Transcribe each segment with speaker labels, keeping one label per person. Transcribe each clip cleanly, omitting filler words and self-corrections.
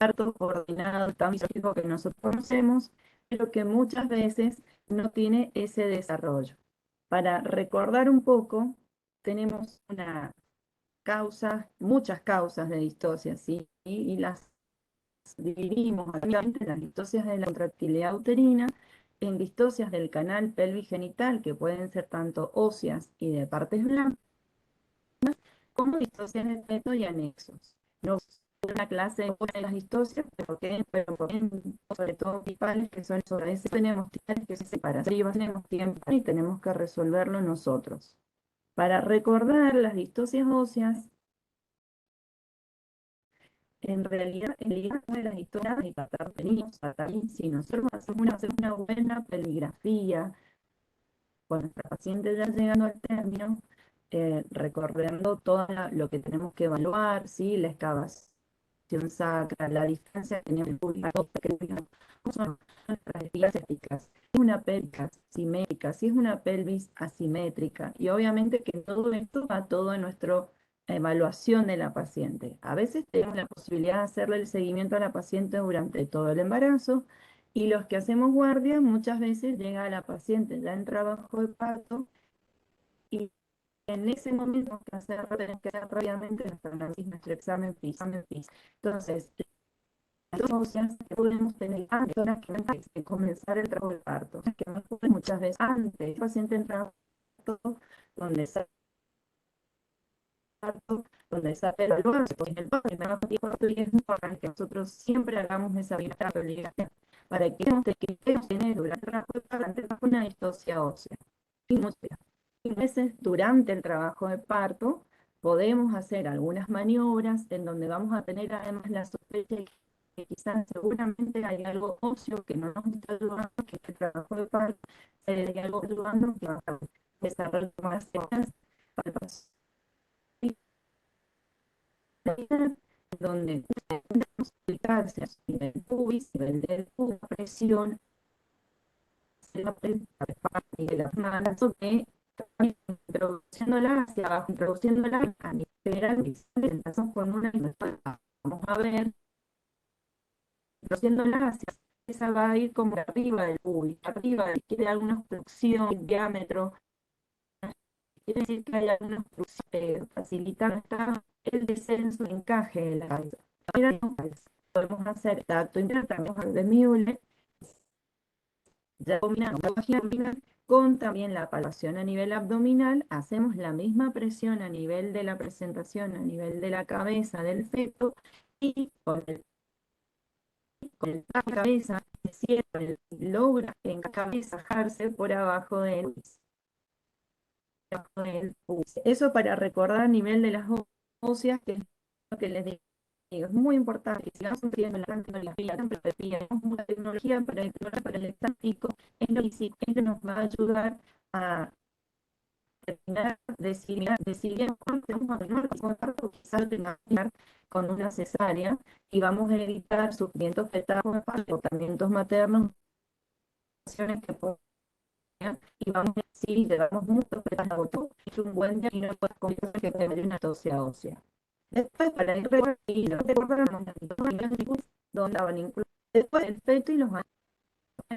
Speaker 1: parto coordinado, tan fisiológico que nosotros conocemos, pero que muchas veces no tiene ese desarrollo. Para recordar un poco, tenemos una causa, muchas causas de distosia, ¿sí? Y las dividimos activamente las distocias de la contractilidad uterina en distocias del canal pelvigenital, que pueden ser tanto óseas y de partes blandas, como distocias de feto y anexos. No una clase de las distocias, pero sobre todo principales, que son sobre ese tenemos que se separan. Arriba tenemos tiempo y tenemos que resolverlo nosotros. Para recordar las distocias óseas, en realidad, el día de las historias de Catarina, si nosotros hacemos una buena peligrafía, cuando nuestra paciente ya llegando al término, recorriendo todo lo que tenemos que evaluar, ¿sí? La excavación sacra, la distancia que tenemos que son nuestras estilas estéticas. Si es una pelvis simétrica, si es una pelvis asimétrica, y obviamente que todo esto va todo en nuestra evaluación de la paciente. A veces tenemos la posibilidad de hacerle el seguimiento a la paciente durante todo el embarazo, y los que hacemos guardia, muchas veces llega la paciente ya en trabajo de parto y en ese momento tenemos que hacer rápidamente nuestro análisis, nuestro examen físico. Entonces, las óseas que podemos tener antes de comenzar el trabajo de parto, que muchas veces antes el paciente entra donde sale donde sale el parto, porque el parto es importante que nosotros siempre hagamos esa obligación para que queremos tener durante el trabajo de parto una distosia ósea. Y veces durante el trabajo de parto podemos hacer algunas maniobras en donde vamos a tener además la sospecha de que quizás seguramente hay algo óseo que no nos está ayudando, que el trabajo de parto hay algo ayudando que va a desarrollar más palpas donde podemos ubicarse a nivel pubis, nivel del pubis, presión, de las manos, que introduciéndola hacia abajo, introduciéndola a nivel presentación con una vamos a ver, introduciéndola hacia esa va a ir como arriba del pubis, arriba, si quiere alguna obstrucción, diámetro, quiere decir que hay alguna obstrucción que facilita el descenso, el encaje de la cabeza. Podemos hacer tacto interno de Müller, ya combinamos la vagina con también la palpación a nivel abdominal, hacemos la misma presión a nivel de la presentación, a nivel de la cabeza del feto, y con la cabeza logra encabezajarse por abajo del pubis. Eso para recordar a nivel de las óseas, que es lo que les digo. Es muy importante que sigamos ampliando la tecnología, tenemos mucha tecnología para el estático, es lo que nos va a ayudar a terminar, decidir cuándo tenemos que terminar, quizás terminar con una cesárea, y vamos a evitar sufrimientos fetales, tratamientos maternos, que puedan, y vamos a decir, le damos mucho fetal, es un buen día y no puedes comer que te dé una tosia ósea. Después, para ir recordando donde van incluidos después el feto y los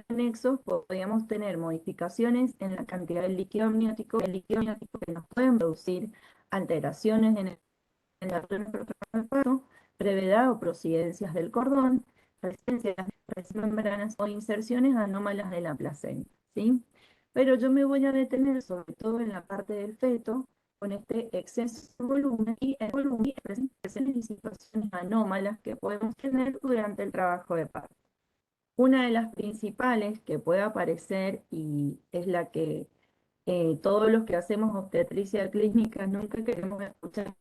Speaker 1: anexos, podríamos tener modificaciones en la cantidad de líquido amniótico, que nos pueden producir alteraciones en la brevedad o prosidencias del cordón, resistencia a las membranas o inserciones anómalas de la placenta, ¿sí? Pero yo me voy a detener sobre todo en la parte del feto, con este exceso de volumen y el volumen y situaciones anómalas que podemos tener durante el trabajo de parto. Una de las principales que puede aparecer, y es la que todos los que hacemos obstetricia clínica nunca queremos escuchar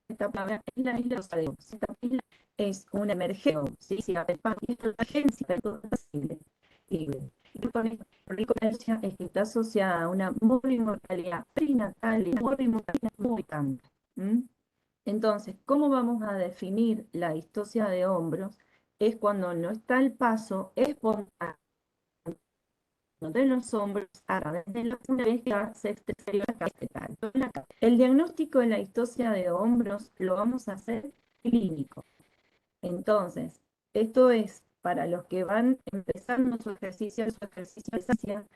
Speaker 1: esta palabra, es la isla de los. Esta isla es una emergencia, ¿sí? Si la emergencia de todo posible. Y la ricopersia es que está asociada a una morbimortalidad prenatal y morbimortalidad muy grande. Entonces, ¿cómo vamos a definir la distosia de hombros? Es cuando no está el paso espontáneo de los hombros a través de la que se exterior capital. El diagnóstico de la distosia de hombros lo vamos a hacer clínico. Entonces, esto es para los que van empezando su ejercicio de ciencia,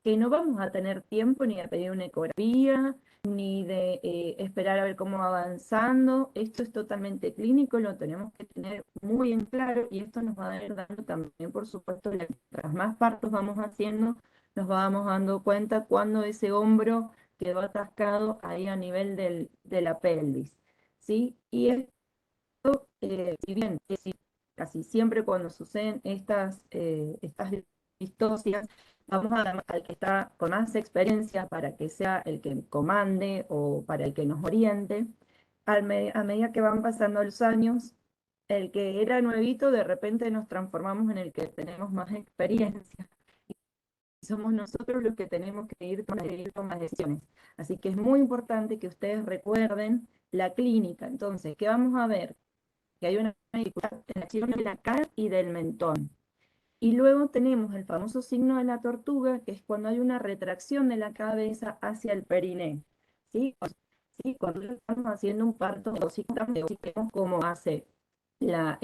Speaker 1: que no vamos a tener tiempo ni de pedir una ecografía, ni de esperar a ver cómo va avanzando. Esto es totalmente clínico, lo tenemos que tener muy en claro y esto nos va a ir dando también, por supuesto, mientras más partos vamos haciendo, nos vamos dando cuenta cuando ese hombro quedó atascado ahí a nivel de la pelvis, ¿sí? Y si bien casi siempre cuando suceden estas distocias, vamos a llamar al que está con más experiencia para que sea el que comande o para el que nos oriente. A medida que van pasando los años, el que era nuevito, de repente nos transformamos en el que tenemos más experiencia. Y somos nosotros los que tenemos que ir tomando decisiones. Así que es muy importante que ustedes recuerden la clínica. Entonces, ¿qué vamos a ver? Que hay una dificultad en la acción de la cara y del mentón. Y luego tenemos el famoso signo de la tortuga, que es cuando hay una retracción de la cabeza hacia el periné. ¿Sí? ¿Sí? Cuando estamos haciendo un parto, o si vemos cómo hace la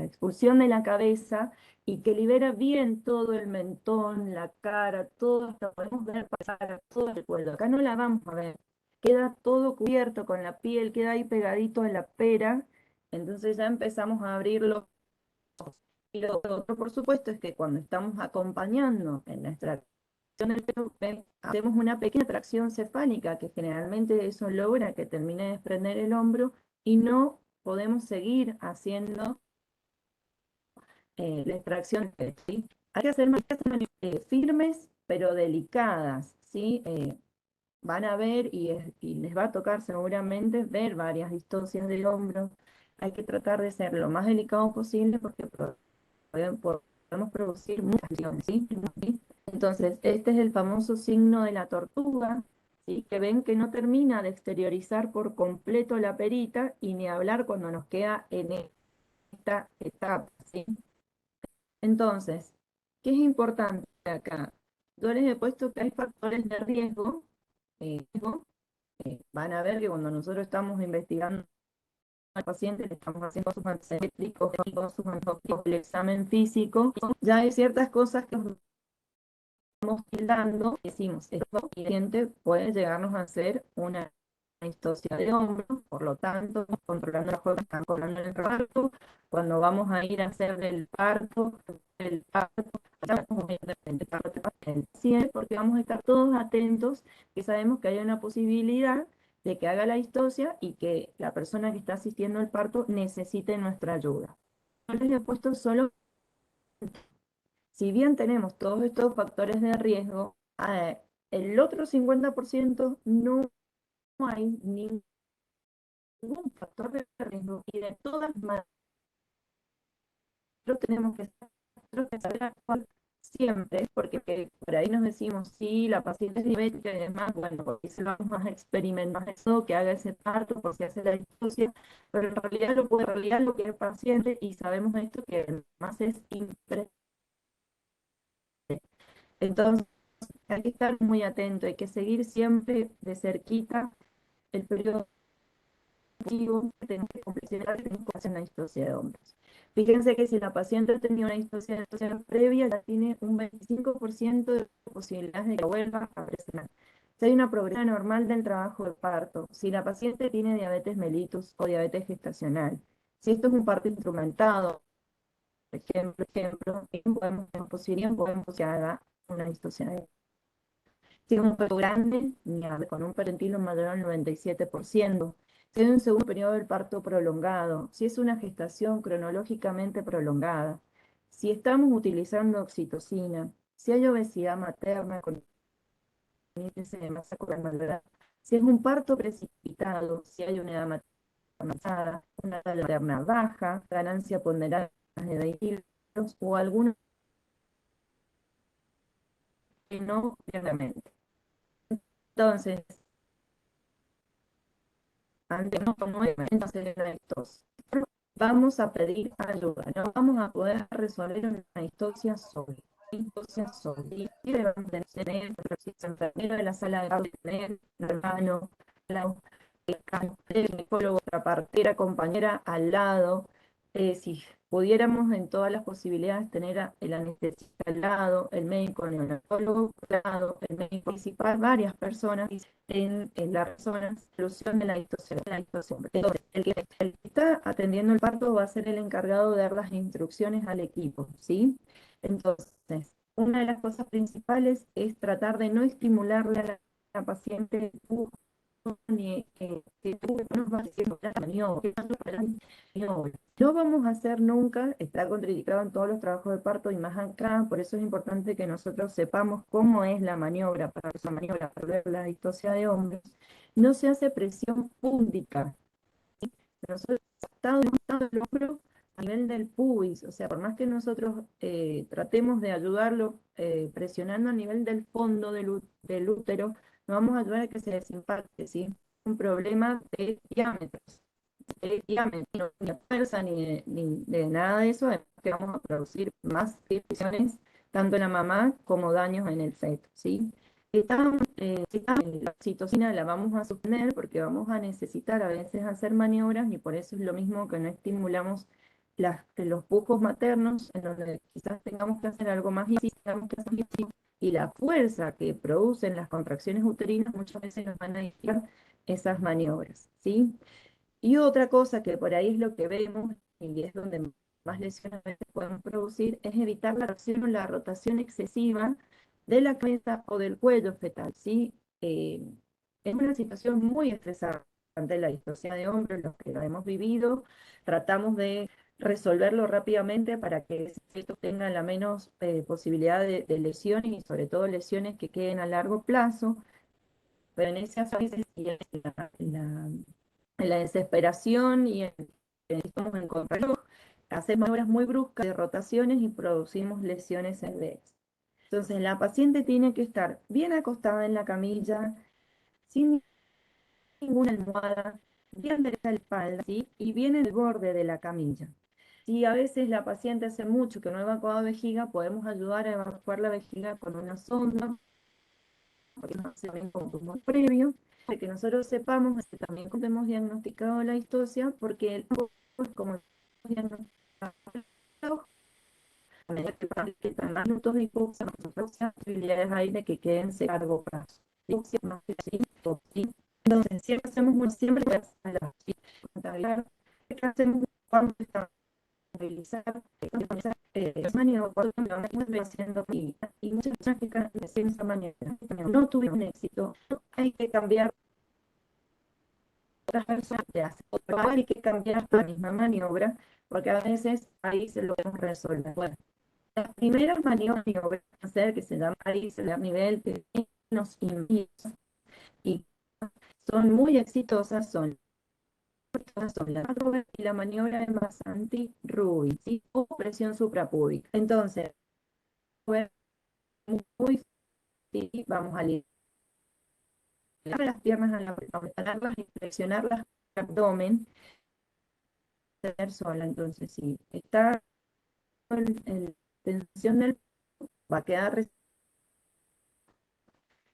Speaker 1: expulsión de la cabeza y que libera bien todo el mentón, la cara, todo, hasta podemos ver pasar todo el cuello. Acá no la vamos a ver, queda todo cubierto con la piel, queda ahí pegadito a la pera, entonces ya empezamos a abrirlo. Y lo otro, por supuesto, es que cuando estamos acompañando en la extracción del pelo, hacemos una pequeña tracción cefálica, que generalmente eso logra que termine de desprender el hombro y no podemos seguir haciendo la extracción, ¿sí? Hay que hacer maniobras firmes, pero delicadas, ¿sí? Van a ver y les va a tocar seguramente ver varias distocias del hombro. Hay que tratar de ser lo más delicado posible porque podemos producir muchas lesiones, ¿sí? ¿Sí? Entonces, este es el famoso signo de la tortuga, ¿sí? Que ven que no termina de exteriorizar por completo la perita y ni hablar cuando nos queda en esta etapa, ¿sí? Entonces, ¿qué es importante acá? Yo les he puesto que hay factores de riesgo, van a ver que cuando nosotros estamos investigando al paciente, le estamos haciendo sus antibióticos, sus antibióticos, el examen físico, ya hay ciertas cosas que estamos tildando, decimos, esto paciente puede llegarnos a hacer una distosia de hombro, por lo tanto, estamos controlando la juega, están controlando el parto, cuando vamos a ir a hacer el parto, porque vamos a estar todos atentos, que sabemos que hay una posibilidad de que haga la distosia y que la persona que está asistiendo al parto necesite nuestra ayuda. Yo les he puesto solo, si bien tenemos todos estos factores de riesgo, el otro 50% no hay ningún factor de riesgo y de todas maneras tenemos que saber actuar siempre, porque por ahí nos decimos, sí, la paciente es diabética y demás, bueno, porque se lo vamos a experimentar eso, que haga ese parto, por si hace la distosia, pero en realidad lo que es el paciente, y sabemos esto, que además es impresionante. Entonces, hay que estar muy atento, hay que seguir siempre de cerquita el periodo activo que tenemos que completar, que tenemos que hacer una distosia de hombros. Fíjense que si la paciente ha tenido una distosia previa, ya tiene un 25% de posibilidades de que vuelva a presentar. Si hay una progresión normal del trabajo de parto, si la paciente tiene diabetes mellitus o diabetes gestacional, si esto es un parto instrumentado, podemos que haga una distosia de si es un perro grande, con un perentilo mayor al 97%. Si hay un segundo periodo del parto prolongado, si es una gestación cronológicamente prolongada, si estamos utilizando oxitocina, si hay obesidad materna con índice de masa corporal, si es un parto precipitado, si hay una edad avanzada, una edad materna baja, ganancia ponderal de 20 kilos o alguna que no previamente. Entonces, ante no entonces estos vamos a pedir ayuda, no vamos a poder resolver una distosia sola. Distosia sola. Y debemos tener el enfermero de la sala de tener un hermano, el ginecólogo, otra partera, compañera al lado. Si pudiéramos en todas las posibilidades tener el anestesista al lado, el médico neonatólogo al lado, el médico principal, varias personas en la solución de la distorsión. Entonces, el que está atendiendo el parto va a ser el encargado de dar las instrucciones al equipo, ¿sí? Entonces, una de las cosas principales es tratar de no estimularle a la paciente ni que tú nos vas a decir la maniobra, no vamos a hacer nunca, está contraindicado en todos los trabajos de parto y más acá, por eso es importante que nosotros sepamos cómo es la maniobra, para esa maniobra, para ver la distosia de hombros, no se hace presión púndica, nosotros estamos el hombro a nivel del pubis, o sea, por más que nosotros tratemos de ayudarlo presionando a nivel del fondo del útero, no vamos a ayudar a que se desimpacte, ¿sí? Un problema de diámetro, ni de fuerza, ni de nada de eso, es que vamos a producir más lesiones, tanto en la mamá como daños en el feto, ¿sí? La oxitocina la vamos a suspender porque vamos a necesitar a veces hacer maniobras y por eso es lo mismo que no estimulamos los pujos maternos, en donde quizás tengamos que hacer algo más y la fuerza que producen las contracciones uterinas muchas veces nos van a indicar esas maniobras, ¿sí? Y otra cosa que por ahí es lo que vemos y es donde más lesiones a veces podemos producir, es evitar la acción o la rotación excesiva de la cabeza o del cuello fetal, ¿sí? Es una situación muy estresante la distosia de hombros, los que lo hemos vivido, tratamos de resolverlo rápidamente para que el feto tenga la menos posibilidad de lesiones y sobre todo lesiones que queden a largo plazo, pero en ese caso en la desesperación y estamos en contrarreloj, hacemos obras muy bruscas de rotaciones y producimos lesiones severas. Entonces, la paciente tiene que estar bien acostada en la camilla, sin ninguna almohada, bien derecha la espalda, ¿sí? Y bien en el borde de la camilla. Si a veces la paciente hace mucho que no ha evacuado vejiga, podemos ayudar a evacuar la vejiga con una sonda, porque no hace bien con tumor previo, de que nosotros sepamos que también hemos diagnosticado la distosia, porque el pues, como diagnosticado, a medida que están más minutos de hipoxia, más posibilidades hay de que queden a largo plazo. Entonces, siempre hacemos siempre a la contabilidad, ¿qué hacemos cuando estamos realizar maniobra haciendo y muchas personas que hacen esa maniobra no tuvieron éxito, hay que cambiar otras personas que hacen hay que cambiar la misma maniobra porque a veces ahí se lo podemos resolver. Bueno, las primeras maniobras hacer que se llama ahí se da nivel de nos y son muy exitosas, son y la maniobra es más anti-Ruby, ¿sí? O presión suprapúbica. Entonces, fue muy difícil, vamos a liberar las piernas a la prepararlas y flexionarlas el abdomen, tener sola. Entonces, si está en tensión del va a quedar.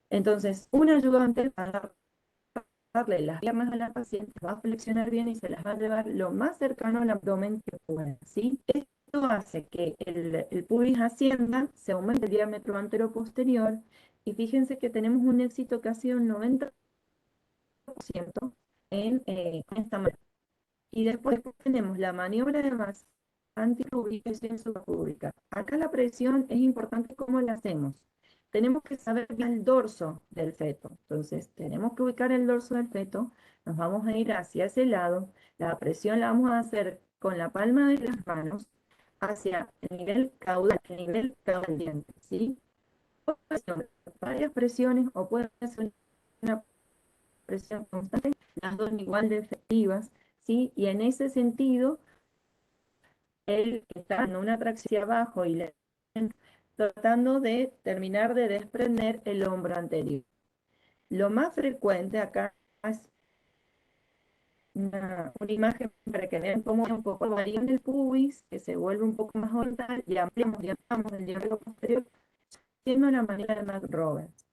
Speaker 1: Entonces, un ayudante para darle las piernas a la paciente va a flexionar bien y se las va a llevar lo más cercano al abdomen que pueda, ¿sí? Esto hace que el pubis ascienda, se aumente el diámetro anteroposterior y fíjense que tenemos un éxito casi de un 90% en esta manera. Y después tenemos la maniobra de base antirrúbrica y suprarrúbrica. Acá la presión es importante cómo la hacemos. Tenemos que saber el dorso del feto. Entonces, tenemos que ubicar el dorso del feto. Nos vamos a ir hacia ese lado. La presión la vamos a hacer con la palma de las manos hacia el nivel caudal diente, ¿sí? Puede ser varias presiones o puede ser una presión constante, las dos igual de efectivas, ¿sí? Y en ese sentido, él está en una tracción hacia abajo y le tratando de terminar de desprender el hombro anterior. Lo más frecuente acá es una imagen para que vean cómo un poco varía en el pubis, que se vuelve un poco más horizontal y ampliamos el diámetro posterior, siendo la manera de Mac Roberts.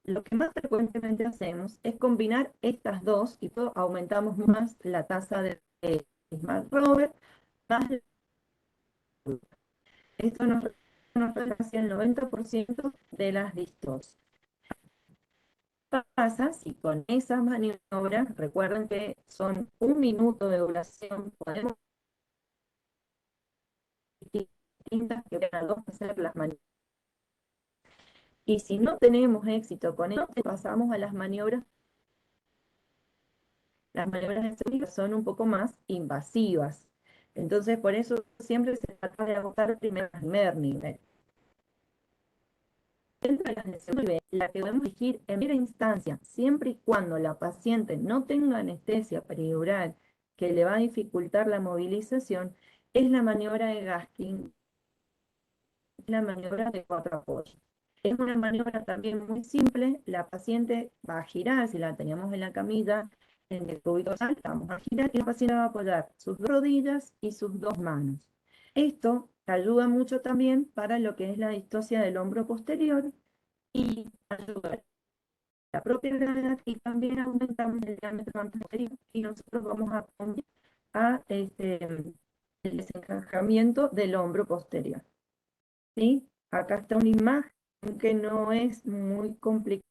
Speaker 1: lo que más frecuentemente hacemos es combinar estas dos y aumentamos más la tasa de Smart Rover, más esto nos da casi el 90% de las distorsiones. Pasa si con esas maniobras, recuerden que son 1 minuto de duración, podemos distintas que van a dos hacer las maniobras. Y si no tenemos éxito con esto, pasamos a las maniobras. Las maniobras de seguridad son un poco más invasivas. Entonces, por eso siempre se trata de agotar el primer nivel. Dentro de las de segundo nivel, la que debemos elegir en primera instancia, siempre y cuando la paciente no tenga anestesia peridural que le va a dificultar la movilización, es la maniobra de Gaskin, la maniobra de 4 apoyos. Es una maniobra también muy simple, la paciente va a girar, si la teníamos en la camilla, en el cúbito vamos a girar y la paciente va a apoyar sus rodillas y sus 2 manos. Esto ayuda mucho también para lo que es la distosia del hombro posterior y ayuda a la propia gravedad y también aumentamos el diámetro anterior y nosotros vamos a el desencajamiento del hombro posterior. ¿Sí? Acá está una imagen que no es muy complicada,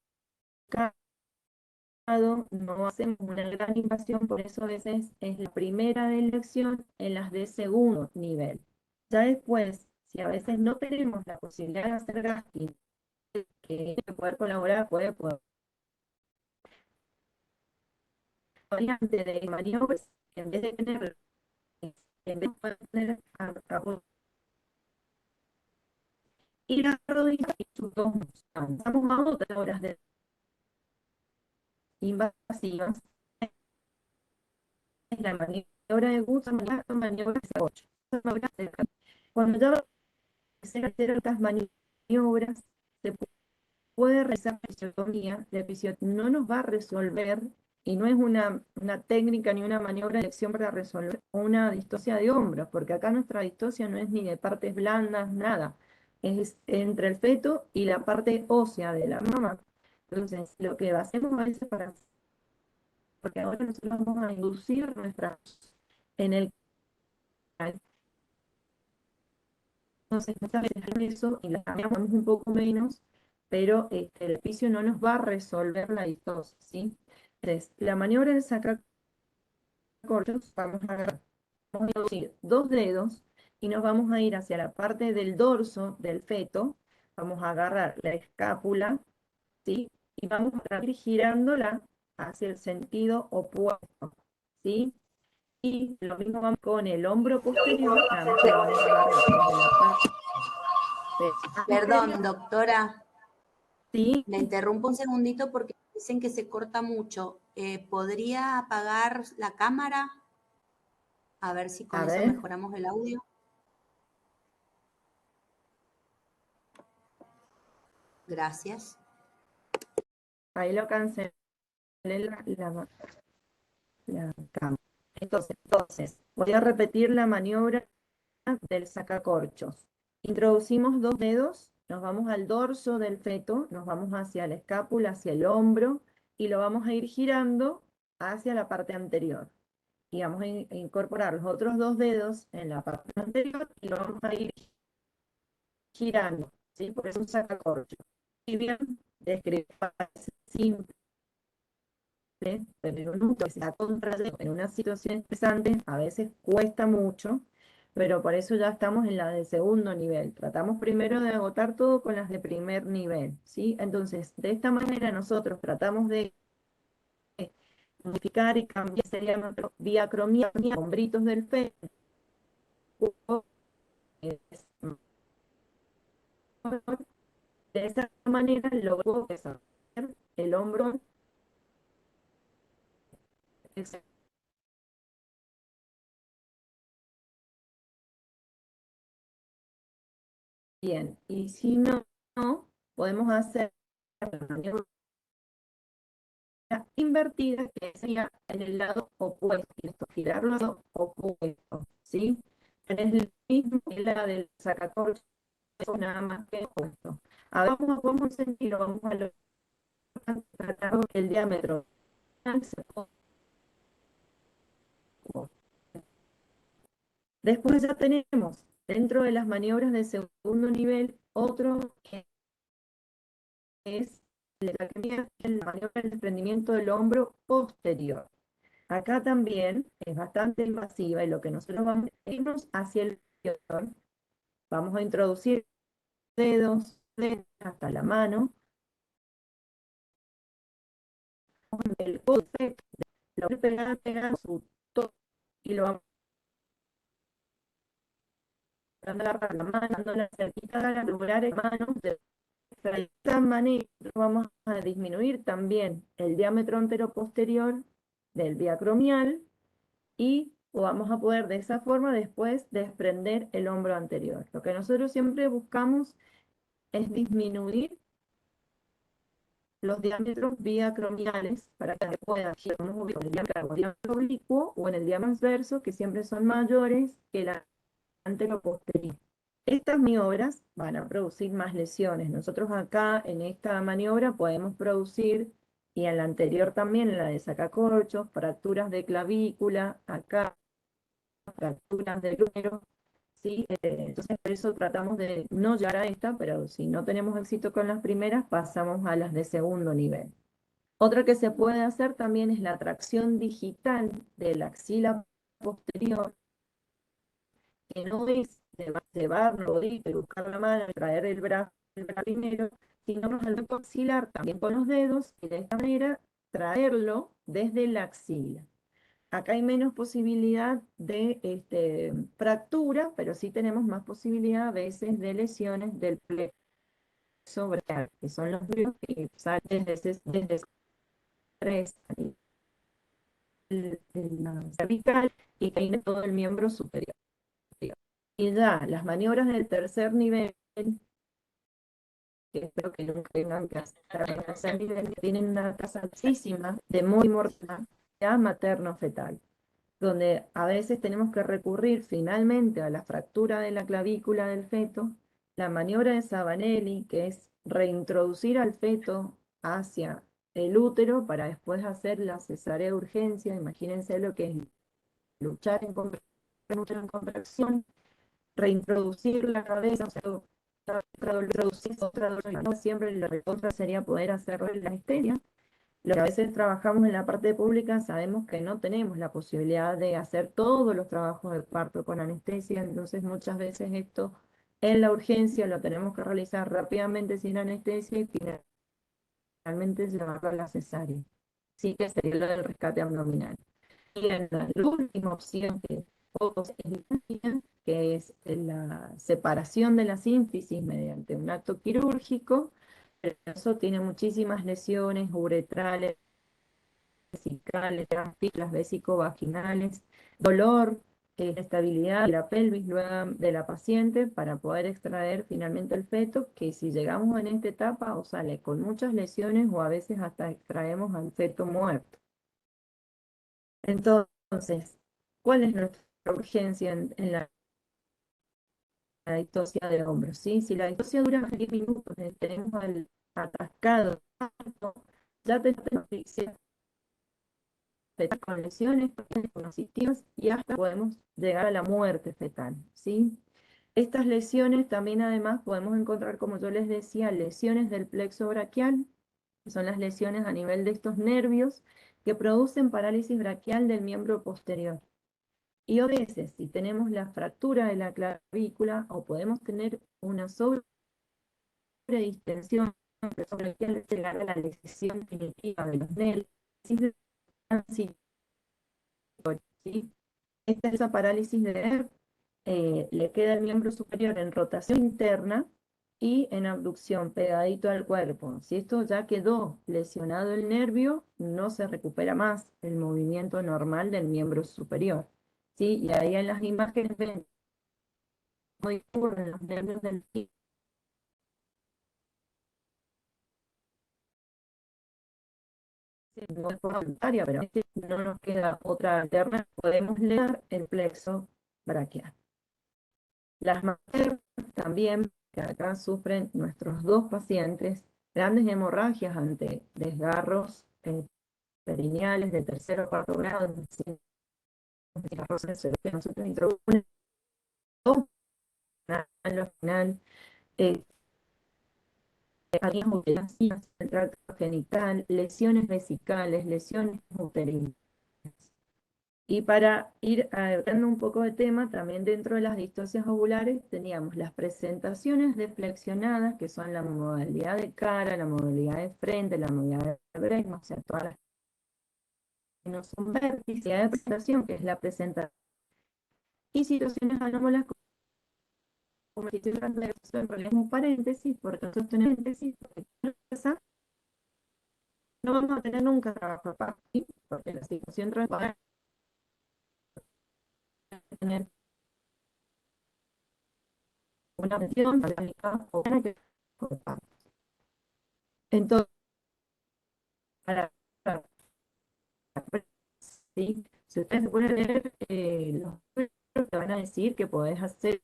Speaker 1: no hacemos una gran invasión, por eso a veces es la primera de elección en las de segundo nivel. Ya después, si a veces no tenemos la posibilidad de hacer gasting, que poder colaborar, puede variante de maniobras, en vez de tener, y la rodilla y sus 2 manos. Vamos a otras horas de invasivas, es la maniobra de Guts, maniobra de 8. Cuando ya se hacer estas maniobras, se puede realizar episiotomía. La episiotomía no nos va a resolver, y no es una técnica ni una maniobra de elección para resolver una distosia de hombros, porque acá nuestra distosia no es ni de partes blandas, nada. Es entre el feto y la parte ósea de la mama. Entonces, lo que hacemos a veces porque ahora nosotros vamos a inducir nuestras en el canal. Entonces, muchas veces eso y la cambiamos un poco menos, pero el epicio no nos va a resolver la distosis, ¿sí? Entonces, la maniobra de sacar corchos, vamos a inducir 2 dedos y nos vamos a ir hacia la parte del dorso del feto, vamos a agarrar la escápula, ¿sí? Y vamos a ir girándola hacia el sentido opuesto, ¿sí? Y lo mismo vamos con el hombro posterior, nada más que lo vamos a agarrar desde la parte
Speaker 2: Perdón, doctora,
Speaker 1: ¿sí?
Speaker 2: la interrumpo un segundito porque dicen que se corta mucho. ¿Podría apagar la cámara? A ver si con
Speaker 1: A
Speaker 2: eso
Speaker 1: ver,
Speaker 2: mejoramos el audio. Gracias.
Speaker 1: ahí lo cancelé la cámara. Entonces, voy a repetir la maniobra del sacacorchos. Introducimos 2 dedos, nos vamos al dorso del feto, nos vamos hacia la escápula, hacia el hombro, y lo vamos a ir girando hacia la parte anterior. Y vamos a incorporar los otros 2 dedos en la parte anterior y lo vamos a ir girando, ¿sí? Por eso un sacacorcho. Y bien, describir simple, pero nunca se ha contraído en una situación estresante, a veces cuesta mucho, pero por eso ya estamos en la de segundo nivel. Tratamos primero de agotar todo con las de primer nivel, ¿sí? Entonces, de esta manera nosotros tratamos de modificar y cambiar, sería nuestro diacromía, hombritos del feto, de esta manera logró desarrollar el hombro. Bien, y si no, podemos hacer la maniobra invertida, que sería en el lado opuesto, y esto, girar los lados opuestos, ¿sí? Pero es el mismo que la del sacacorcho, nada más que opuesto. Ahora vamos a sentirlo, vamos a importante tratar el diámetro. Después ya tenemos dentro de las maniobras de segundo nivel otro que es la maniobra del desprendimiento del hombro posterior. Acá también es bastante invasiva y lo que nosotros vamos a irnos hacia el exterior. Vamos a introducir dedos hasta la mano, el codo, lo voy a pegar su toque y lo vamos a agarrar la mano, dándola cerquita a las lugares manos. De esta manera vamos a disminuir también el diámetro anteroposterior del vía acromial y vamos a poder de esa forma después desprender el hombro anterior. Lo que nosotros siempre buscamos es disminuir los diámetros biacromiales para que pueda girar en el diámetro oblicuo o en el diámetro transverso, que siempre son mayores que el anteroposterior. Estas maniobras van a producir más lesiones. Nosotros acá en esta maniobra podemos producir, y en la anterior también, en la de sacacorchos, fracturas de clavícula, acá fracturas del glúteo, ¿sí? Entonces por eso tratamos de no llegar a esta, pero si no tenemos éxito con las primeras, pasamos a las de segundo nivel. Otra que se puede hacer también es la tracción digital de la axila posterior, que no es llevarlo y buscar la mano, traer el brazo primero, sino más al hueco axilar también con los dedos y de esta manera traerlo desde la axila. Acá hay menos posibilidad de fractura, pero sí tenemos más posibilidad a veces de lesiones del plexo braquial, que son los glúteos que salen desde 3 la cervical y caen todo el miembro superior. Y ya las maniobras del tercer nivel, que espero que nunca tengan que hacer, que tienen una tasa altísima de muy mortalidad materno-fetal, donde a veces tenemos que recurrir finalmente a la fractura de la clavícula del feto, la maniobra de Sabanelli, que es reintroducir al feto hacia el útero para después hacer la cesárea de urgencia. Imagínense lo que es luchar en contracción, reintroducir la cabeza, o sea, reintroducir otra, siempre la otra sería poder hacer la anestesia. Lo que a veces trabajamos en la parte pública sabemos que no tenemos la posibilidad de hacer todos los trabajos de parto con anestesia, entonces muchas veces esto en la urgencia lo tenemos que realizar rápidamente sin anestesia y finalmente llevarlo a la cesárea. Sí, que sería lo del rescate abdominal. Y en la última opción que pocos eligen, que es la separación de la sínfisis mediante un acto quirúrgico, eso tiene muchísimas lesiones uretrales, vesicales, las vesicovaginales, dolor, estabilidad de la pelvis luego de la paciente para poder extraer finalmente el feto, que si llegamos en esta etapa o sale con muchas lesiones o a veces hasta extraemos al feto muerto. Entonces, ¿cuál es nuestra urgencia en la distosia del hombro? ¿Sí? Si la distosia dura 10 minutos, tenemos al atascado, ya tenemos asfixia fetal con lesiones cognitivas y hasta podemos llegar a la muerte fetal, ¿sí? Estas lesiones también además podemos encontrar, como yo les decía, lesiones del plexo braquial, que son las lesiones a nivel de estos nervios que producen parálisis braquial del miembro posterior. Y a veces, si tenemos la fractura de la clavícula o podemos tener una sobredistensión braquial, llegar a la lesión definitiva de los nervios, ¿sí? Esta es la parálisis de Ehlers, le queda el miembro superior en rotación interna y en abducción, pegadito al cuerpo. Si esto ya quedó lesionado el nervio, no se recupera más el movimiento normal del miembro superior, ¿sí? Y ahí en las imágenes ven muy ocurren los nervios del pie. No es voluntaria, pero no nos queda otra alternativa. Podemos leer el plexo braquial. Las maternas también, que acá sufren nuestros dos pacientes, grandes hemorragias ante desgarros perineales de tercer o cuarto grado, es decir, desgarros en que nosotros introducimos al final, mutilaciones del tracto genital, lesiones vesicales, lesiones uterinas. Y para ir hablando un poco de tema, también dentro de las distocias ovulares teníamos las presentaciones deflexionadas, que son la modalidad de cara, la modalidad de frente, la modalidad de brecma, o sea, todas las que no son vértices, la de presentación, que es la presentación, y situaciones anómalas como si estoy hablando de eso, en realidad es un paréntesis, porque nosotros tenemos paréntesis, porque no vamos a tener nunca trabajo de parto, ¿sí? Porque la situación transparente tener una mención o una que entonces, para ¿sí? Si ustedes se pueden leer los libros, te van a decir que podés hacer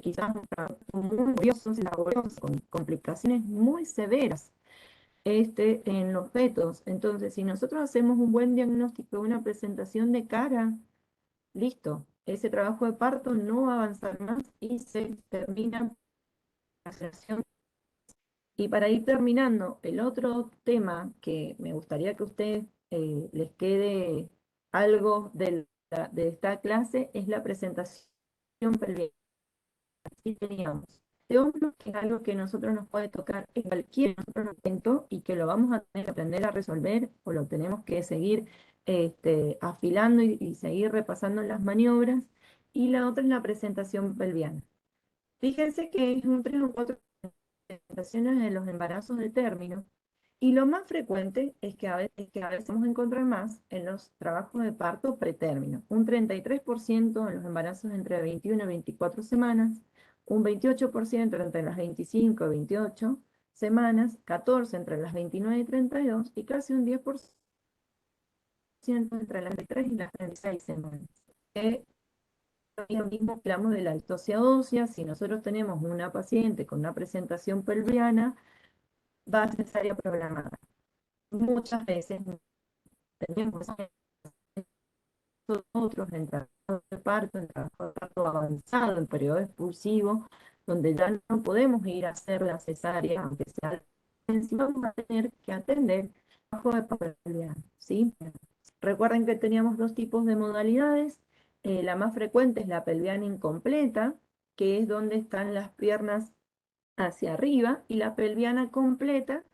Speaker 1: quizás un trabajo muy laborioso, con complicaciones muy severas en los fetos. Entonces, si nosotros hacemos un buen diagnóstico, una presentación de cara, listo, ese trabajo de parto no va a avanzar más y se termina la gestación. Y para ir terminando, el otro tema que me gustaría que a ustedes les quede algo de esta clase es la presentación pelviana. Así teníamos de hombro, que es algo que a nosotros nos puede tocar en cualquier momento y que lo vamos a tener que aprender a resolver o lo tenemos que seguir afilando y seguir repasando las maniobras. Y la otra es la presentación pelviana. Fíjense que es un 3 o 4 presentaciones de los embarazos de término. Y lo más frecuente es que a veces vamos a encontrar más en los trabajos de parto pretérmino. Un 33% en los embarazos entre 21 y 24 semanas, un 28% entre las 25 y 28 semanas, 14% entre las 29 y 32 y casi un 10% entre las 23 y las 36 semanas. Lo mismo que hablamos de la distosia ósea, si nosotros tenemos una paciente con una presentación pelviana, va a cesárea programada. Muchas veces tenemos nosotros en trabajo en trabajo de parto avanzado, en periodo expulsivo, donde ya no podemos ir a hacer la cesárea, aunque sea encima vamos a tener que atender bajo de pelviano, ¿sí? Recuerden que teníamos dos tipos de modalidades. La más frecuente es la pelviana incompleta, que es donde están las piernas hacia arriba, y la pelviana completa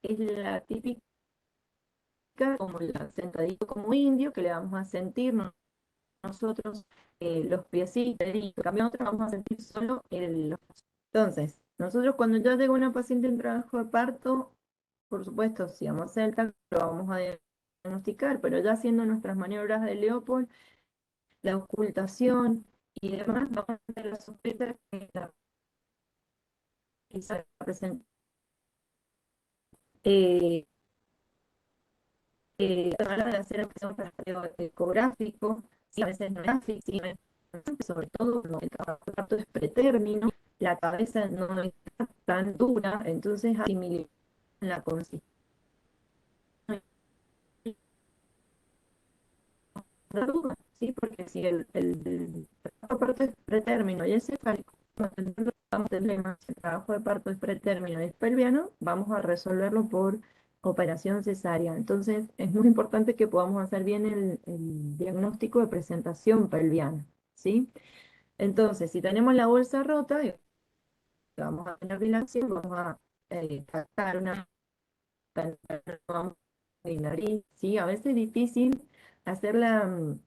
Speaker 1: es la típica como la sentadito como indio, que le vamos a sentir nosotros los piecitos, y en cambio nosotros vamos a sentir solo los. Entonces, nosotros cuando ya llega una paciente en trabajo de parto, por supuesto, si vamos a hacer el tacto, lo vamos a diagnosticar, pero ya haciendo nuestras maniobras de Leopold, la ocultación y demás, vamos a tener la sospecha que la quizá presente. A la hora de hacer un rastreo ecográfico, sí, a veces no es así, sí, sobre todo cuando el parto es pretérmino, la cabeza no está tan dura, entonces asimilar la consistencia. Sí, porque si el parto es pretérmino y es cefálico, vamos a tener más el trabajo de parto es pretérmino y es pelviano, vamos a resolverlo por operación cesárea. Entonces, es muy importante que podamos hacer bien el diagnóstico de presentación pelviana, ¿sí? Entonces, si tenemos la bolsa rota, vamos a tener dilación, vamos a captar una nariz, ¿sí? A veces es difícil hacer el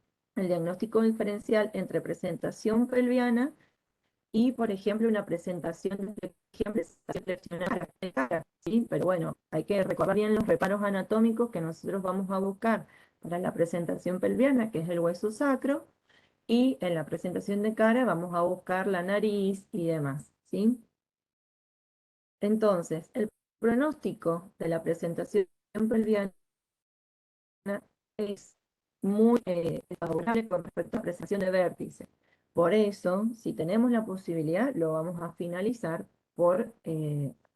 Speaker 1: diagnóstico diferencial entre presentación pelviana y, por ejemplo, una presentación de cara, ¿sí? Pero bueno, hay que recordar bien los reparos anatómicos que nosotros vamos a buscar para la presentación pelviana, que es el hueso sacro, y en la presentación de cara vamos a buscar la nariz y demás, ¿sí? Entonces, el pronóstico de la presentación pelviana es muy favorable con respecto a presentación de vértice. Por eso, si tenemos la posibilidad, lo vamos a finalizar por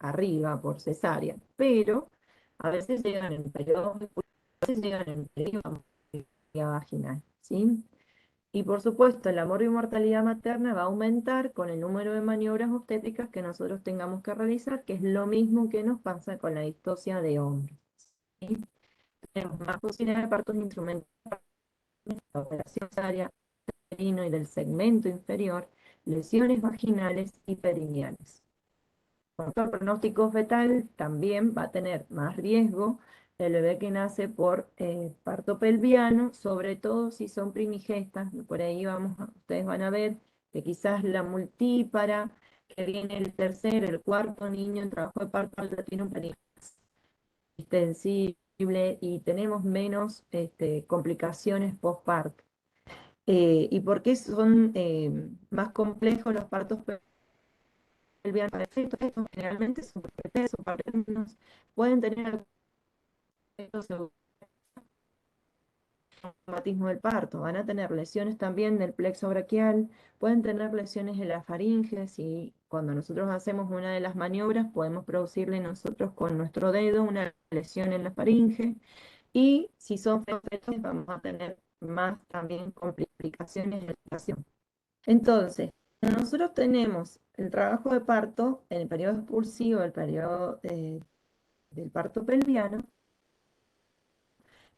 Speaker 1: arriba por cesárea, pero a veces llegan en periodos, a veces llegan en periodos vaginal, ¿sí? Y por supuesto, la mortalidad materna va a aumentar con el número de maniobras obstétricas que nosotros tengamos que realizar, que es lo mismo que nos pasa con la distosia de hombros, ¿sí? Tenemos más posibilidades de partos instrumentales, la operación cesárea y del segmento inferior, lesiones vaginales y perineales. Por otro, el pronóstico fetal también va a tener más riesgo el bebé que nace por parto pelviano, sobre todo si son primigestas. Por ahí ustedes van a ver que quizás la multípara, que viene el tercer, el cuarto niño en trabajo de parto alto tiene un período extensible y tenemos menos complicaciones postparto. ¿Y por qué son más complejos los partos pelvianos? Estos generalmente son paternos, pueden tener efectos traumatismo del parto, van a tener lesiones también del plexo braquial, pueden tener lesiones en la faringe, y cuando nosotros hacemos una de las maniobras podemos producirle nosotros con nuestro dedo una lesión en la faringe, y si son fetos vamos a tener más también complicaciones de la educación. Entonces, cuando nosotros tenemos el trabajo de parto, en el periodo expulsivo, el periodo del parto pelviano,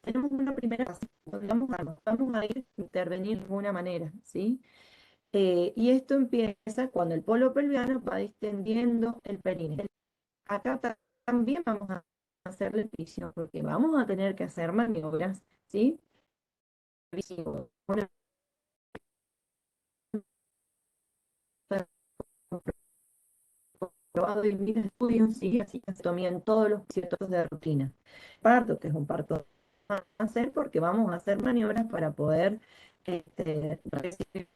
Speaker 1: tenemos una primera fase, donde vamos a ir a intervenir de alguna manera, ¿sí? Y esto empieza cuando el polo pelviano va distendiendo el períneo. Acá también vamos a hacer la visión, porque vamos a tener que hacer maniobras, ¿sí? Una probado en mis estudios, ¿sí? Así que se toman todos los ciertos de rutina. Parto, que es un parto a hacer porque vamos a hacer maniobras para poder recibir,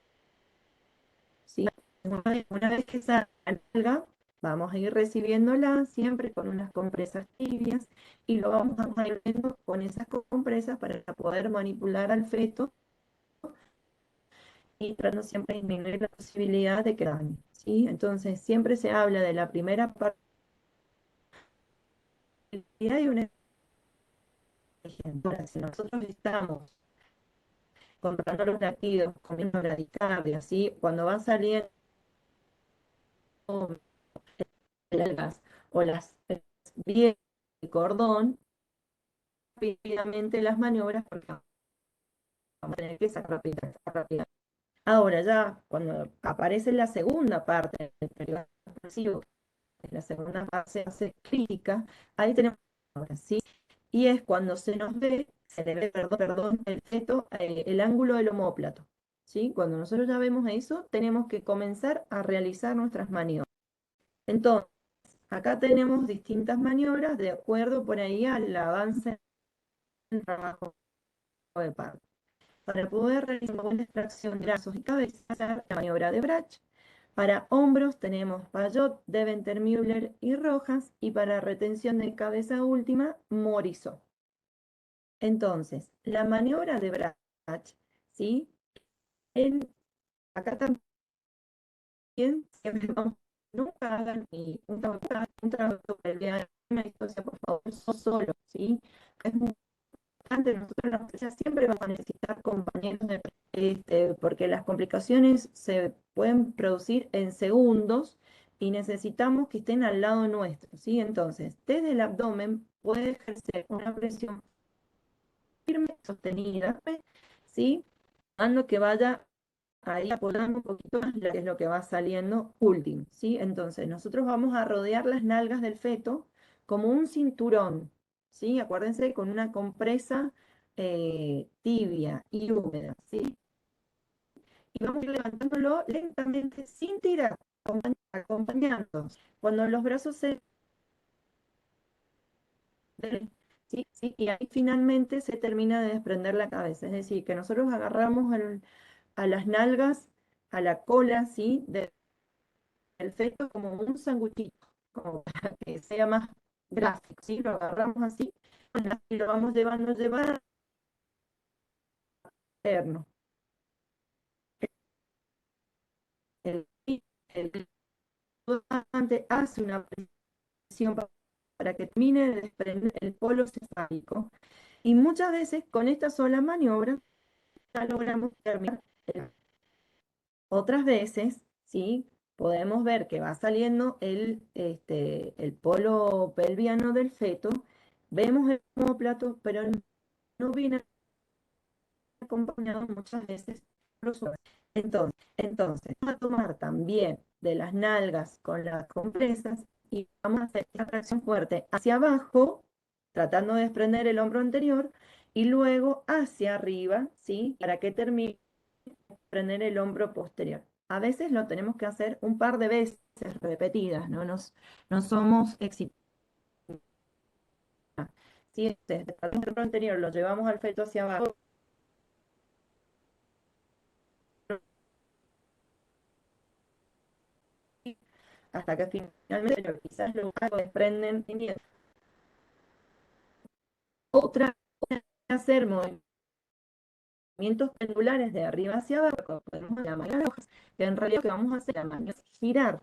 Speaker 1: ¿sí? Una vez que salga, vamos a ir recibiéndola siempre con unas compresas tibias y lo vamos a ir viendo con esas compresas para poder manipular al feto y tratando siempre de disminuir la posibilidad de que dañe, ¿sí? Entonces, siempre se habla de la primera parte y una ejemplo. Si nosotros estamos comprando los latidos, comiendo bradicardia, ¿sí? Cuando van saliendo las o las vías de cordón, rápidamente las maniobras porque vamos a tener que sacar rápida. Ahora ya, cuando aparece la segunda parte del periodo expresivo, la segunda fase crítica, ahí tenemos ahora, ¿sí? Y es cuando se nos ve, se le ve, perdón, el feto, el ángulo del omóplato, ¿sí? Cuando nosotros ya vemos eso, tenemos que comenzar a realizar nuestras maniobras. Entonces, acá tenemos distintas maniobras de acuerdo por ahí al avance del trabajo de parto. Para poder realizar una extracción de brazos y cabeza, la maniobra de Brach. Para hombros tenemos Payot, Deventer-Müller y Rojas, y para retención de cabeza última, Morisot. Entonces, la maniobra de Brach, ¿sí? Acá también siempre vamos, nunca hagan un trabajo pelviano, una distancia, por favor, solo, ¿sí? Es muy importante, nosotros las mujeres siempre vamos a necesitar compañeros porque las complicaciones se pueden producir en segundos y necesitamos que estén al lado nuestro, ¿sí? Entonces, desde el abdomen puede ejercer una presión firme, sostenida, ¿sí? Dando que vaya ahí apoyando un poquito más lo que es lo que va saliendo último, ¿sí? Entonces, nosotros vamos a rodear las nalgas del feto como un cinturón, ¿sí? Acuérdense, con una compresa tibia y húmeda, ¿sí? Y vamos a ir levantándolo lentamente sin tirar, acompañando. Cuando los brazos se... ¿sí? ¿Sí? Y ahí finalmente se termina de desprender la cabeza, es decir, que nosotros agarramos a las nalgas, a la cola, ¿sí? El feto como un sanguchito, como para que sea más gráfico, ¿sí? Lo agarramos así y lo vamos llevando, llevar externo. El, el hace una presión flexión para que termine de desprender el polo cefálico. Y muchas veces con esta sola maniobra ya logramos terminar. Otras veces, ¿sí? Podemos ver que va saliendo el polo pelviano del feto, vemos el omóplato, pero no viene acompañado muchas veces por los hombres. Entonces, vamos a tomar también de las nalgas con las compresas y vamos a hacer una tracción fuerte hacia abajo, tratando de desprender el hombro anterior, y luego hacia arriba, ¿sí? Para que termine de desprender el hombro posterior. A veces lo tenemos que hacer un par de veces repetidas, no somos exitosas. Si desde el hombro anterior lo llevamos al feto hacia abajo, hasta que finalmente pero quizás lo desprenden. Otra, hacer movimientos pendulares de arriba hacia abajo, podemos llamar las hojas, que en realidad lo que vamos a hacer es girar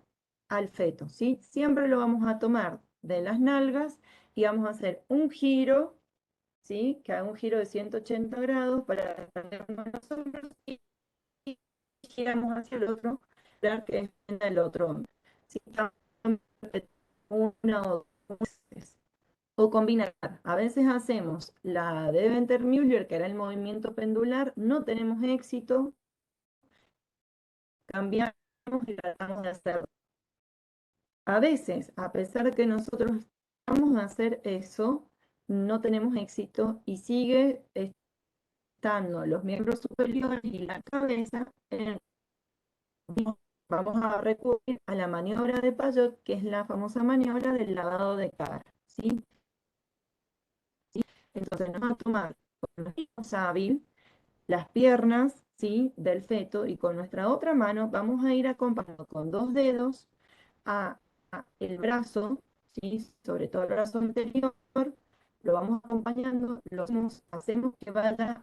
Speaker 1: al feto, ¿sí? Siempre lo vamos a tomar de las nalgas y vamos a hacer un giro, ¿sí? Que haga un giro de 180 grados para desprendernos los hombros y giramos hacia el otro, para que desprenda el otro hombro. ¿Sí? Una o dos veces. O combinar. A veces hacemos la de Venter-Müller, que era el movimiento pendular, no tenemos éxito, cambiamos y tratamos de hacerlo. A veces, a pesar de que nosotros vamos a hacer eso, no tenemos éxito y sigue estando los miembros superiores y la cabeza vamos a recurrir a la maniobra de Payot, que es la famosa maniobra del lavado de cara, ¿sí? Entonces nos vamos a tomar con los dedos hábiles las piernas, ¿sí? Del feto y con nuestra otra mano vamos a ir acompañando con dos dedos a el brazo, ¿sí? Sobre todo el brazo anterior, lo vamos acompañando, hacemos que vaya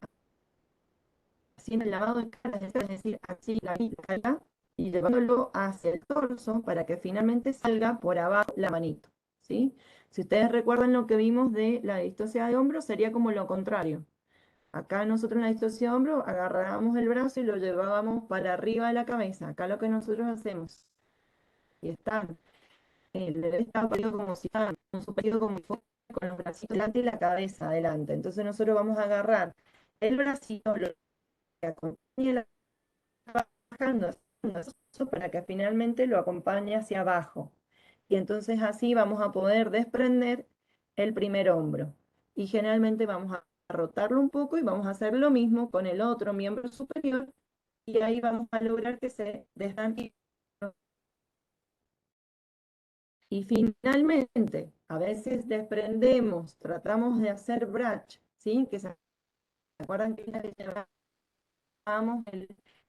Speaker 1: haciendo el lavado de cara, es decir, así la cara y llevándolo hacia el torso para que finalmente salga por abajo la manito, ¿sí? Si ustedes recuerdan lo que vimos de la distosia de hombro, sería como lo contrario. Acá nosotros en la distosia de hombro agarrábamos el brazo y lo llevábamos para arriba de la cabeza. Acá lo que nosotros hacemos, y están, el bebé está parido como si están, un parido como si fuera con los bracitos delante y la cabeza adelante. Entonces nosotros vamos a agarrar el bracito, lo que acompañe la bajando eso para que finalmente lo acompañe hacia abajo. Y entonces así vamos a poder desprender el primer hombro. Y generalmente vamos a rotarlo un poco y vamos a hacer lo mismo con el otro miembro superior y ahí vamos a lograr que se desprenda. Y finalmente, a veces desprendemos, tratamos de hacer brach, ¿sí? Que se acuerdan que es la que llevamos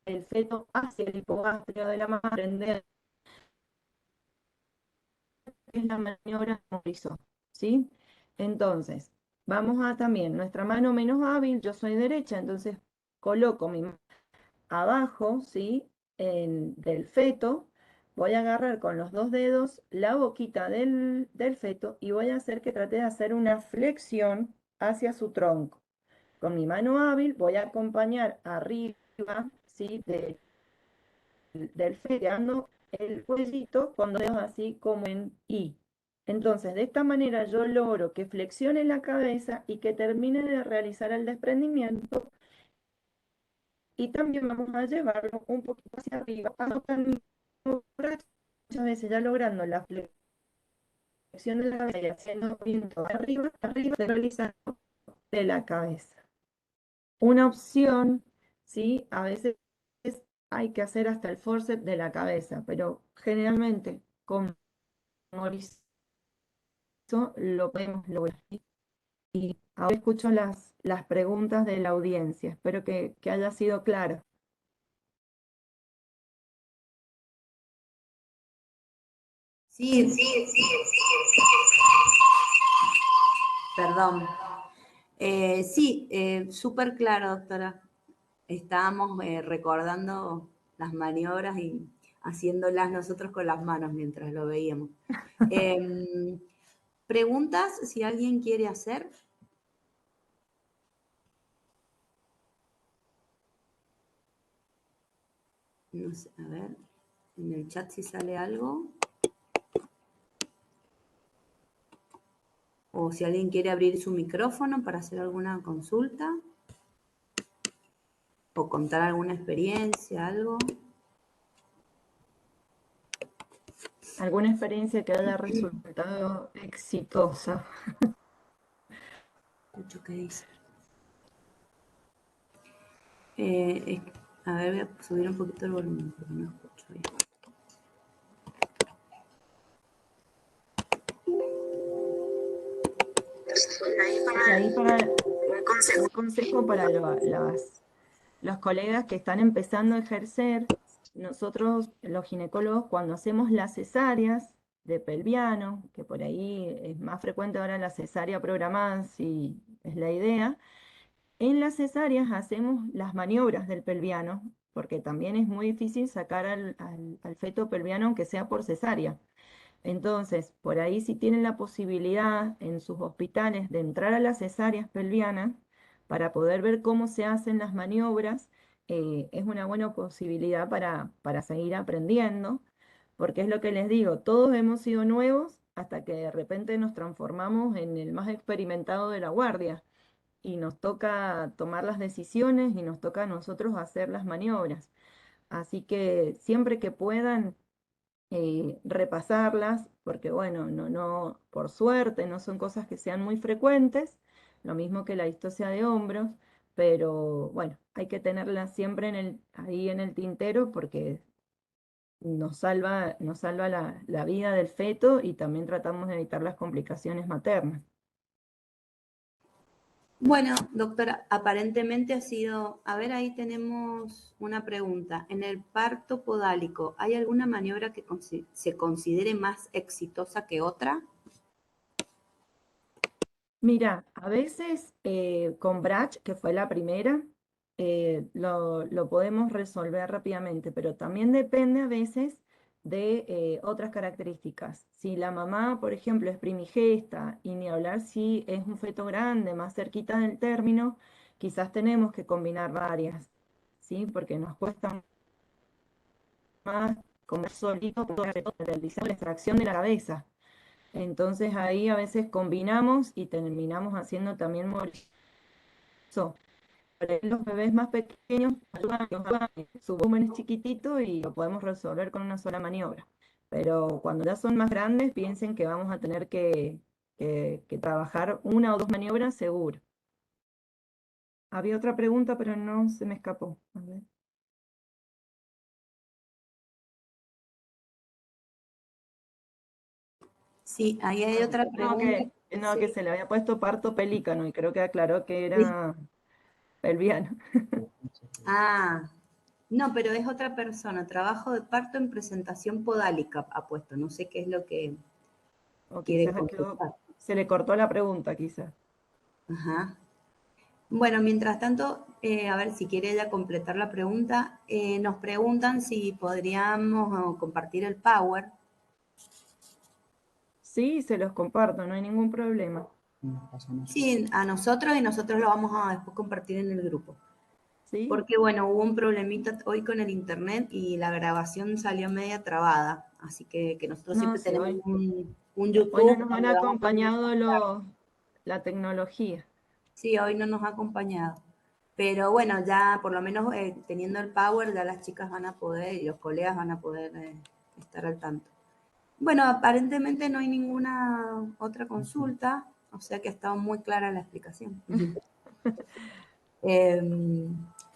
Speaker 1: el feto hacia el hipogastrio de la madre, es la maniobra Morisot, ¿sí? Entonces, vamos a también, nuestra mano menos hábil, yo soy derecha, entonces coloco mi mano abajo, ¿sí? Del feto, voy a agarrar con los dos dedos la boquita del feto y voy a hacer que trate de hacer una flexión hacia su tronco. Con mi mano hábil voy a acompañar arriba, ¿sí? Del feto, el cuellito con dos dedos así como en I. Entonces, de esta manera yo logro que flexione la cabeza y que termine de realizar el desprendimiento y también vamos a llevarlo un poquito hacia arriba, muchas veces ya logrando la flexión de la cabeza y haciendo movimiento arriba, de realizar de la cabeza. Una opción, ¿sí? A veces hay que hacer hasta el forceps de la cabeza, pero generalmente con Mauricio lo podemos lograr. Y ahora escucho las preguntas de la audiencia. Espero que haya sido claro.
Speaker 2: Sí, sí, sí. Perdón. Sí, súper claro, doctora. Estábamos recordando las maniobras y haciéndolas nosotros con las manos mientras lo veíamos. ¿Preguntas si alguien quiere hacer? No sé, a ver, en el chat si sale algo. O si alguien quiere abrir su micrófono para hacer alguna consulta. O contar alguna experiencia, algo.
Speaker 1: ¿Alguna experiencia que haya resultado exitosa?
Speaker 2: Escucho qué dice. A ver, voy a subir un poquito el volumen porque no escucho bien.
Speaker 1: Y ahí para un consejo para los colegas que están empezando a ejercer, nosotros los ginecólogos cuando hacemos las cesáreas de pelviano, que por ahí es más frecuente ahora la cesárea programada, si es la idea, en las cesáreas hacemos las maniobras del pelviano, porque también es muy difícil sacar al feto pelviano aunque sea por cesárea. Entonces, por ahí si tienen la posibilidad en sus hospitales de entrar a las cesáreas pelvianas para poder ver cómo se hacen las maniobras, es una buena posibilidad para seguir aprendiendo, porque es lo que les digo, todos hemos sido nuevos hasta que de repente nos transformamos en el más experimentado de la guardia y nos toca tomar las decisiones y nos toca a nosotros hacer las maniobras. Así que siempre que puedan repasarlas, porque bueno, por suerte no son cosas que sean muy frecuentes, lo mismo que la distosia de hombros, pero bueno, hay que tenerlas siempre ahí en el tintero porque nos salva la vida del feto y también tratamos de evitar las complicaciones maternas.
Speaker 2: Bueno, doctora, aparentemente ha sido, a ver, ahí tenemos una pregunta. En el parto podálico, ¿hay alguna maniobra que se considere más exitosa que otra?
Speaker 1: Mira, a veces con Brach, que fue la primera, lo podemos resolver rápidamente, pero también depende a veces de otras características. Si la mamá, por ejemplo, es primigesta y ni hablar si es un feto grande, más cerquita del término, quizás tenemos que combinar varias, ¿sí? Porque nos cuesta más comer solito por realizar la extracción de la cabeza. Entonces ahí a veces combinamos y terminamos haciendo también eso. Para los bebés más pequeños, su volumen es chiquitito y lo podemos resolver con una sola maniobra. Pero cuando ya son más grandes, piensen que vamos a tener que trabajar una o dos maniobras seguro. Había otra pregunta, pero no se me escapó. A ver.
Speaker 2: Sí, ahí hay otra
Speaker 1: No,
Speaker 2: pregunta.
Speaker 1: no, que
Speaker 2: Sí.
Speaker 1: se le había puesto parto pelícano y creo que aclaró que era pelviano.
Speaker 2: Ah, no, pero es otra persona. Trabajo de parto en presentación podálica ha puesto. No sé qué es lo que
Speaker 1: O
Speaker 2: quiere
Speaker 1: quizás
Speaker 2: contestar.
Speaker 1: se le cortó la pregunta, quizás.
Speaker 2: Ajá. Bueno, mientras tanto, a ver si quiere ella completar la pregunta, nos preguntan si podríamos compartir el Power.
Speaker 1: Sí, se los comparto, no hay ningún problema.
Speaker 2: Sí, a nosotros y nosotros lo vamos a después compartir en el grupo.
Speaker 1: ¿Sí?
Speaker 2: Porque bueno, hubo un problemita hoy con el internet y la grabación salió media trabada. Así que nosotros
Speaker 1: No,
Speaker 2: siempre
Speaker 1: sí,
Speaker 2: tenemos un
Speaker 1: hoy no
Speaker 2: YouTube
Speaker 1: nos han
Speaker 2: donde vamos poniendo los
Speaker 1: acompañado
Speaker 2: comentarios.
Speaker 1: la tecnología.
Speaker 2: Sí, hoy no nos ha acompañado. Pero bueno, ya por lo menos teniendo el Power, ya las chicas van a poder y los colegas van a poder estar al tanto. Bueno, aparentemente no hay ninguna otra consulta, o sea que ha estado muy clara la explicación.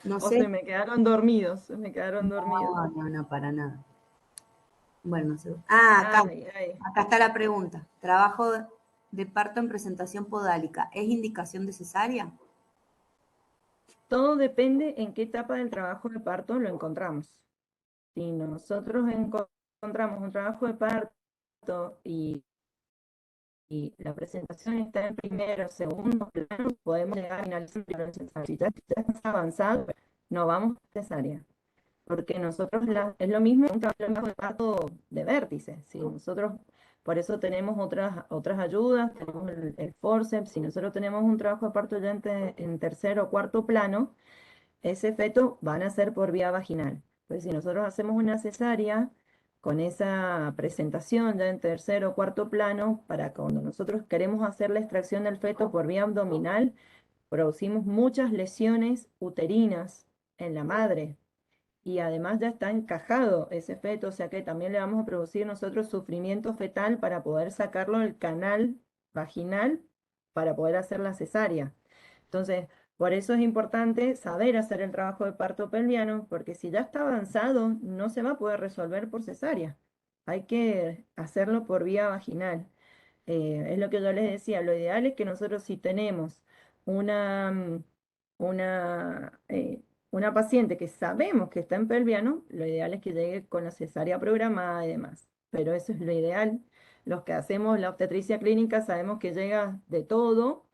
Speaker 2: No
Speaker 1: O
Speaker 2: sé.
Speaker 1: se me quedaron dormidos, se me quedaron dormidos.
Speaker 2: No, no, no, para nada. Bueno, no sé. Ah, acá,
Speaker 1: Ay, ay.
Speaker 2: acá está la pregunta. Trabajo de parto en presentación podálica. ¿Es indicación de cesárea?
Speaker 1: Todo depende en qué etapa del trabajo de parto lo encontramos. Si nosotros encontramos un trabajo de parto y la presentación está en primero o segundo plano, podemos llegar a finalizar la cesárea. Si ya está avanzado, no vamos a cesárea. Porque nosotros es lo mismo un trabajo de parto de vértice. Si nosotros Por eso tenemos otras ayudas, tenemos el forceps. Si nosotros tenemos un trabajo de parto ya en tercer o cuarto plano, ese feto van a ser por vía vaginal. Pues si nosotros hacemos una cesárea con esa presentación ya en tercer o cuarto plano, para cuando nosotros queremos hacer la extracción del feto por vía abdominal, producimos muchas lesiones uterinas en la madre. Y además ya está encajado ese feto, o sea que también le vamos a producir nosotros sufrimiento fetal para poder sacarlo del canal vaginal para poder hacer la cesárea. Entonces, por eso es importante saber hacer el trabajo de parto pelviano, porque si ya está avanzado, no se va a poder resolver por cesárea. Hay que hacerlo por vía vaginal. Es lo que yo les decía, lo ideal es que nosotros si tenemos una, una, eh, una paciente que sabemos que está en pelviano, lo ideal es que llegue con la cesárea programada y demás. Pero eso es lo ideal. Los que hacemos la obstetricia clínica sabemos que llega de todo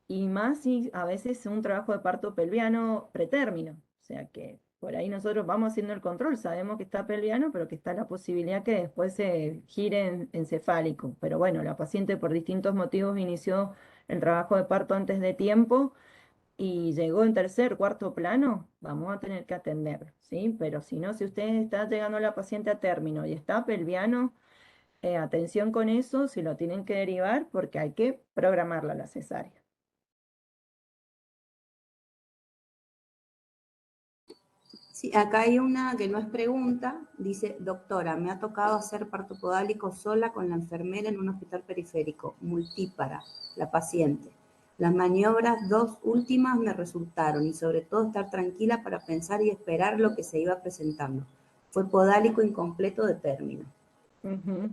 Speaker 1: y más si a veces es un trabajo de parto pelviano pretérmino. O sea que por ahí nosotros vamos haciendo el control, sabemos que está pelviano, pero que está la posibilidad que después se gire en cefálico. Pero bueno, la paciente por distintos motivos inició el trabajo de parto antes de tiempo y llegó en tercer, cuarto plano, vamos a tener que atender, ¿sí? Pero si no, si usted está llegando la paciente a término y está pelviano, atención con eso, si lo tienen que derivar porque hay que programarla la cesárea.
Speaker 2: Sí, acá hay una que no es pregunta, dice, doctora, me ha tocado hacer parto podálico sola con la enfermera en un hospital periférico, multípara, la paciente. Las maniobras dos últimas me resultaron y sobre todo estar tranquila para pensar y esperar lo que se iba presentando. Fue podálico incompleto de término.
Speaker 1: Ujú.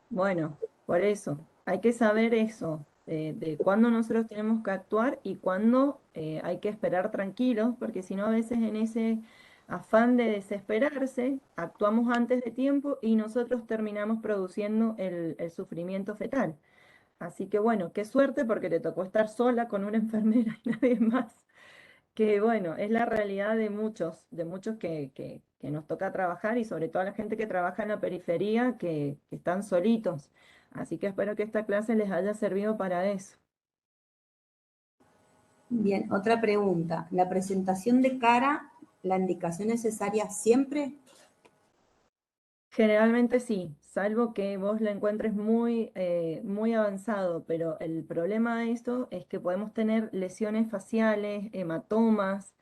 Speaker 1: Bueno, por eso, hay que saber eso, de cuándo nosotros tenemos que actuar y cuándo hay que esperar tranquilos, porque si no, a veces en ese afán de desesperarse, actuamos antes de tiempo y nosotros terminamos produciendo el sufrimiento fetal. Así que bueno, qué suerte porque te tocó estar sola con una enfermera y nadie más. Que bueno, es la realidad de muchos que nos toca trabajar y sobre todo a la gente que trabaja en la periferia que están solitos. Así que espero que esta clase les haya servido para eso.
Speaker 2: Bien, otra pregunta. ¿La presentación de cara, la indicación necesaria siempre?
Speaker 1: Generalmente sí, salvo que vos la encuentres muy avanzado, pero el problema de esto es que podemos tener lesiones faciales, hematomas.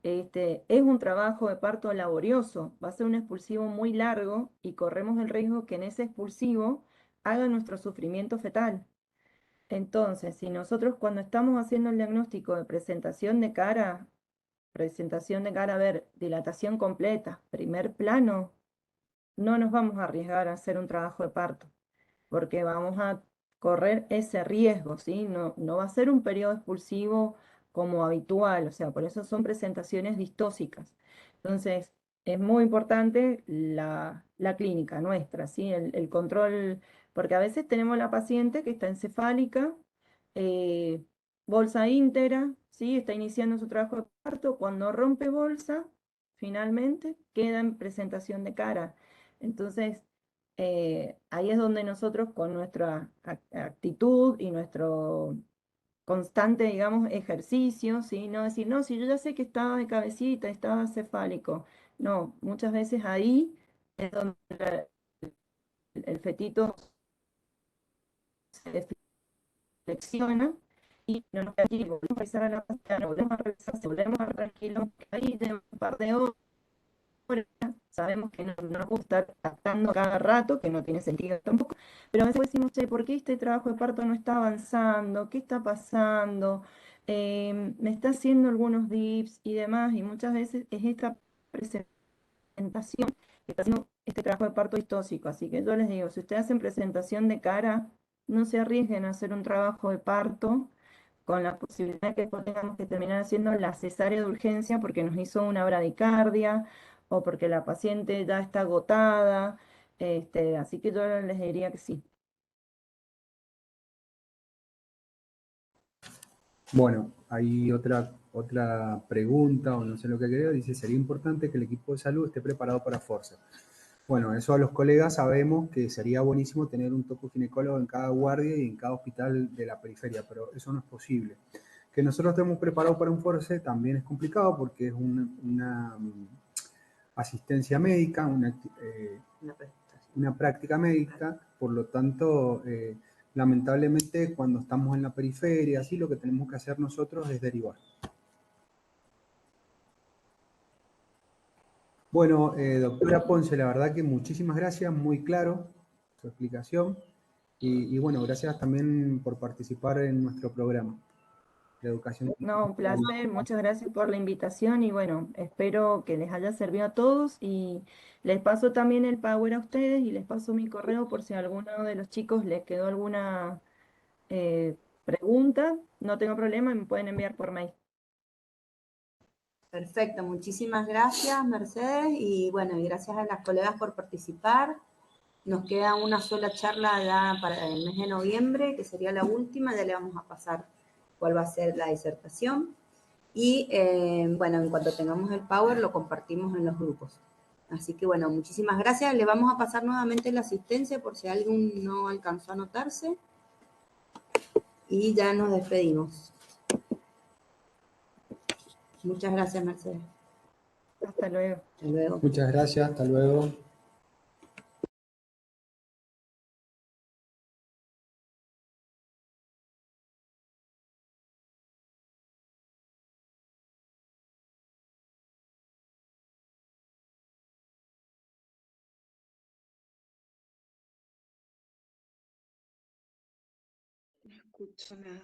Speaker 1: Es un trabajo de parto laborioso, va a ser un expulsivo muy largo y corremos el riesgo que en ese expulsivo haga nuestro sufrimiento fetal. Entonces, si nosotros cuando estamos haciendo el diagnóstico de presentación de cara, a ver, dilatación completa, primer plano, no nos vamos a arriesgar a hacer un trabajo de parto, porque vamos a correr ese riesgo, ¿sí? No, no va a ser un periodo expulsivo como habitual, o sea, por eso son presentaciones distóxicas. Entonces, es muy importante la clínica nuestra, ¿sí? El control, porque a veces tenemos la paciente que está encefálica, eh, bolsa íntegra, ¿sí? Está iniciando su trabajo de parto, cuando rompe bolsa, finalmente queda en presentación de cara. Entonces, ahí es donde nosotros con nuestra actitud y nuestro constante, digamos, ejercicio, ¿sí? No decir, no, si yo ya sé que estaba de cabecita, estaba cefálico. No, muchas veces ahí es donde el fetito se flexiona y no nos queda aquí, volvemos a revisar a la paciente, volvemos a revisar, si volvemos a tranquilo, ahí de un par de horas sabemos que no nos gusta estar tratando cada rato, que no tiene sentido tampoco, pero a veces decimos, che, ¿por qué este trabajo de parto no está avanzando? ¿Qué está pasando? Me está haciendo algunos dips y demás, y muchas veces es esta presentación que está haciendo este trabajo de parto distóxico. Así que yo les digo, si ustedes hacen presentación de cara, no se arriesguen a hacer un trabajo de parto con la posibilidad de que después tengamos que terminar haciendo la cesárea de urgencia porque nos hizo una bradicardia o porque la paciente ya está agotada. Así que yo les diría que sí.
Speaker 3: Bueno, hay otra pregunta, o no sé lo que creo, dice, sería importante que el equipo de salud esté preparado para forceps. Bueno, eso a los colegas sabemos que sería buenísimo tener un tocoginecólogo en cada guardia y en cada hospital de la periferia, pero eso no es posible. Que nosotros estemos preparados para un FORCE también es complicado porque es asistencia médica, una práctica médica, por lo tanto, lamentablemente cuando estamos en la periferia, así lo que tenemos que hacer nosotros es derivar. Bueno, doctora Ponce, la verdad que muchísimas gracias, muy claro su explicación y bueno, gracias también por participar en nuestro programa de educación.
Speaker 1: No, un placer, muchas gracias por la invitación y bueno, espero que les haya servido a todos y les paso también el Power a ustedes y les paso mi correo por si a alguno de los chicos les quedó alguna pregunta, no tengo problema, me pueden enviar por mail.
Speaker 2: Perfecto, muchísimas gracias, Mercedes, y bueno, y gracias a las colegas por participar. Nos queda una sola charla ya para el mes de noviembre, que sería la última, ya le vamos a pasar cuál va a ser la disertación. Y bueno, en cuanto tengamos el Power, lo compartimos en los grupos. Así que bueno, muchísimas gracias. Le vamos a pasar nuevamente la asistencia por si alguien no alcanzó a anotarse. Y ya nos despedimos. Muchas gracias, Mercedes.
Speaker 1: Hasta luego.
Speaker 2: Hasta luego.
Speaker 3: Muchas gracias, hasta luego.
Speaker 4: No escucho nada.